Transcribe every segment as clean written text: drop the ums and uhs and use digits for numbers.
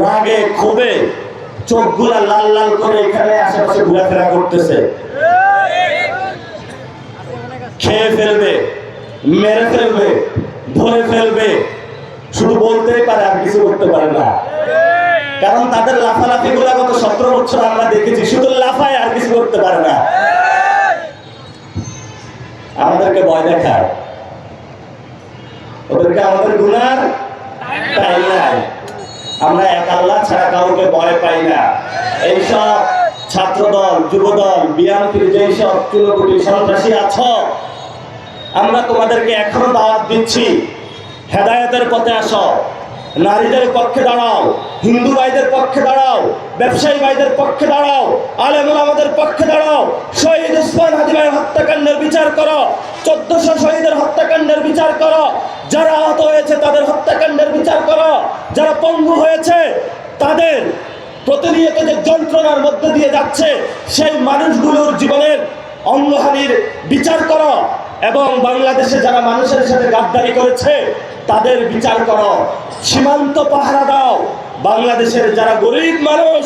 রাগে ক্ষোভে চোখগুলা লাল লাল করে এখানে আশেপাশে ঘোরাফেরা করতেছে। খেয়ে ফেলবে, মেরে ফেলবে, ধরে ফেলবে, শুধু বলতেই পারে আর কিছু করতে পারে না। কারণ তাদের লাফালাফি গুলা গত 17 বছর আমরা দেখেছি, শুধু লাফায় আর কিছু করতে পারে না। আমাদেরকে ভয় দেখায়, ওদেরকে আমাদের গুনার তাই নাই। আমরা এক আল্লাহ ছাড়া কাউকে ভয় পাই না। এইসব ছাত্রদল, যুবদল, বিএনপির যেসব চুনোপুটি সন্ত্রাসী আছো, আমরা তোমাদেরকে এখনো দাওয়াত দিচ্ছি, হেদায়েতের পথে আসো, নারীদের পক্ষে দাঁড়াও, হিন্দু ভাইদের পক্ষে দাঁড়াও, ব্যবসায়ী ভাইদের পক্ষে দাঁড়াও, আলেম ওলামাদের পক্ষে দাঁড়াও। শহীদ উসমান হাদি ভাইয়ের হত্যাকাণ্ডের বিচার করো, 1400 শহীদের হত্যাকাণ্ডের বিচার করো, যারা আহত হয়েছে তাদের হত্যাকাণ্ডের বিচার করো, যারা পঙ্গু হয়েছে তাদের প্রতিনিয়ত যে যন্ত্রণার মধ্যে দিয়ে যাচ্ছে সেই মানুষগুলোর জীবনের অঙ্গহানির বিচার করো, এবং বাংলাদেশে যারা মানুষের সাথে গাদ্দারি করেছে তাদের বিচার করো। সীমান্ত পাহারা দাও, বাংলাদেশের যারা গরিব মানুষ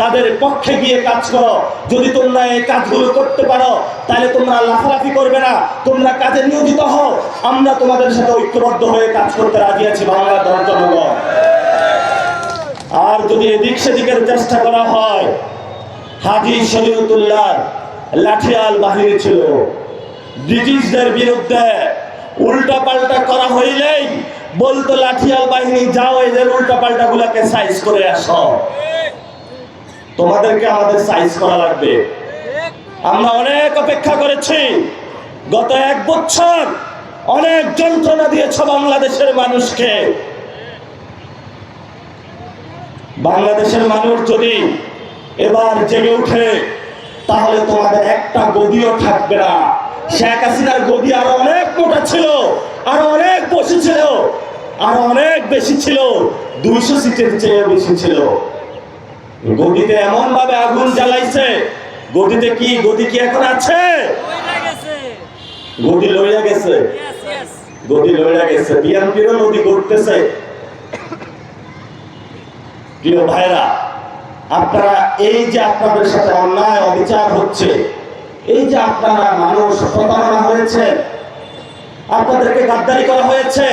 তাদের পক্ষে গিয়ে কাজ করো। যদি তোমরা এই কাজগুলো করতে পারো তাহলে তোমরা লাফালাফি করবে না, তোমরা কাজে নিয়োজিত হও। আমরা তোমাদের সাথে ঐক্যবদ্ধ হয়ে কাজ করতে রাজি আছি বাংলার জনগণ। আর যদি এদিক সেদিকের চেষ্টা করা হয়, হাজী শরীয়তুল্লাহ লাঠিয়াল বাহিনী ছিল, ব্রিটিশদের বিরুদ্ধে উল্টা পাল্টা করা হইলেই বলতো লাঠিয়াল বাহিনী যাও এদের উল্টা পাল্টা গুলাকে সাইজ করে আসো। তোমাদেরকে আমাদের সাইজ করা লাগবে। আমরা অনেক অপেক্ষা করেছি, গত 1 বছর অনেক যন্ত্রণা দিয়েছ বাংলাদেশের মানুষকে। বাংলাদেশের মানুষ যদি এবার জেগে উঠে তাহলে তোমাদের একটা গদিও থাকবে না। শেখ হাসিনার গদি আরো অনেক মোটা ছিল, আরো অনেক বসে ছিল, আরো অনেক বেশি ছিল, 200 সিটের চেয়ে বেশি ছিল। গদিতে এমন ভাবে আগুন জ্বালাইছে, গদি কি এখন আছে? গদি লইয়া গেছে, গদি লইয়া গেছে। বিএনপিরও নদী করতেছে। প্রিয় ভাইরা, আপনারা এই যে আপনাদের সাথে অন্যায় অবিচার হচ্ছে, এই যে আপনারা মানুষ প্রতারণা হয়েছে, আপনাদেরকে গাদ্দারি করা হয়েছে,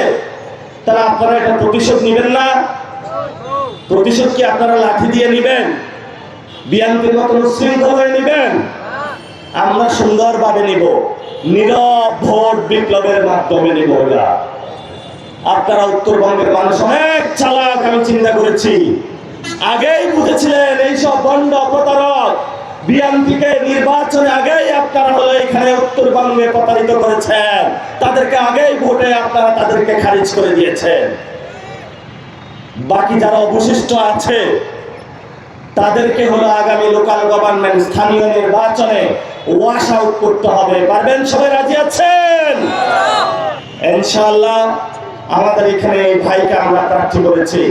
তাহলে আপনারা এটা প্রতিশোধ নেবেন না? প্রতিশোধ কি আপনারা লাঠি দিয়ে নেবেন? বিএনপির মতো উশৃঙ্খল হয়ে নেবেন? আমরা সুন্দরভাবে নিব, নীরব ভোট বিপ্লবের মাধ্যমে নিব। আপনারা উত্তরবঙ্গের মানুষ অনেক চালাক, আমি চিন্তা করেছি। আগেই বুঝেছিলেন এইসব বন্ড প্রতারক বিএনপিকে নির্বাচনে আগেই আপনারা হলো এখানে উত্তরবঙ্গে প্রতারিত করেছেন, তাদেরকে আগেই ভোটে আপনারা তাদেরকে খারিজ করে দিয়েছেন। বাকি যারা অবশিষ্ট আছে তাদেরকে হলো আগামী লোকাল গভর্নমেন্ট, স্থানীয় নির্বাচনে ওয়াশ আউট করতে হবে। পারবেন? সবাই রাজি আছেন? ইনশাআল্লাহ আমাদের এখানে এই ভাইকে আমরা প্রার্থী করেছি,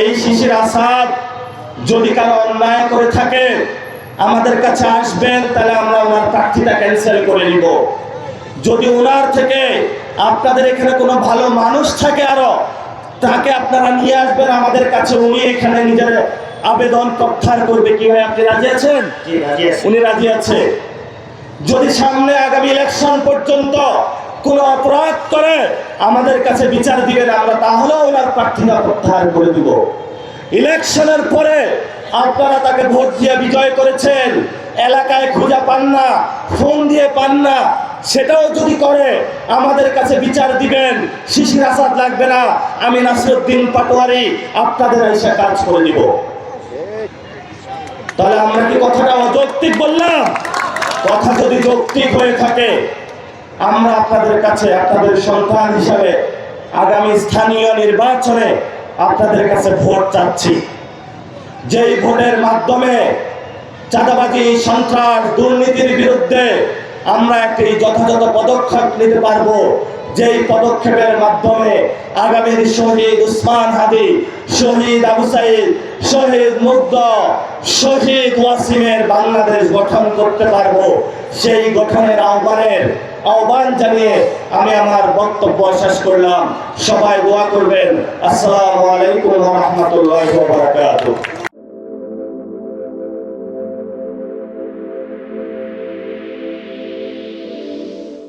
এই শিশির আসাদ। যদি কারো অন্যায় করে থাকে আমাদের কাছে আসবেন, তাহলে আমরা ওনার প্রার্থীটা ক্যান্সেল করে নিব। যদি ওনার থেকে আপনাদের এখানে কোনো ভালো মানুষ থাকে আরো, তাকে আপনারা নিয়ে আসবেন আমাদের কাছে, উনি এখানে নিজের আবেদন প্রত্যাহার করবে। কি ভাই, আপনি রাজি আছেন? উনি রাজি আছে। যদি সামনে আগামী ইলেকশন পর্যন্ত কোন অপরাধ করে আমাদের কাছে বিচার দিবেন, আমরা তাহলে ওনার প্রার্থীতা প্রত্যাহার করে দিব। ইলেকশনের পরে আপনারা তাকে ভোট দিয়ে বিজয় করেছেন, এলাকায় খুঁজে পান না, ফোন দিয়ে পান না, সেটাও যদি করে আমাদের কাছে বিচার দিবেন। শিশির আসাদ লাগবে না, আমি নাসিরউদ্দিন পাটোয়ারি আপনাদের এসে কাজ করে দিব। তাহলে আমরা কি কথাটা অযৌক্তিক বললাম? কথা যদি যৌক্তিক হয়ে থাকে, আমরা আপনাদের কাছে আপনাদের সন্তান হিসাবে আগামী স্থানীয় নির্বাচনে আপনাদের কাছে ভোট চাচ্ছি। যেই ভোটের মাধ্যমে চাঁদাবাজি, সন্ত্রাস, দুর্নীতির বিরুদ্ধে আমরা একটি যথাযথ পদক্ষেপ নিতে পারবো, যেই পদক্ষেপের মাধ্যমে আগামীর শহীদ উসমান হাদি, শহীদ আবু সাইদ, শহীদ মুগ্ধ, শহীদ ওয়াসিমের বাংলাদেশ গঠন করতে পারবো। সেই গঠনের আহ্বানের আহ্বান জানিয়ে আমি আমার বক্তব্য শেষ করলাম। সবাই দোয়া করবেন। আসসালামু আলাইকুম ওয়া রাহমাতুল্লাহি ওয়া বারাকাতুহু।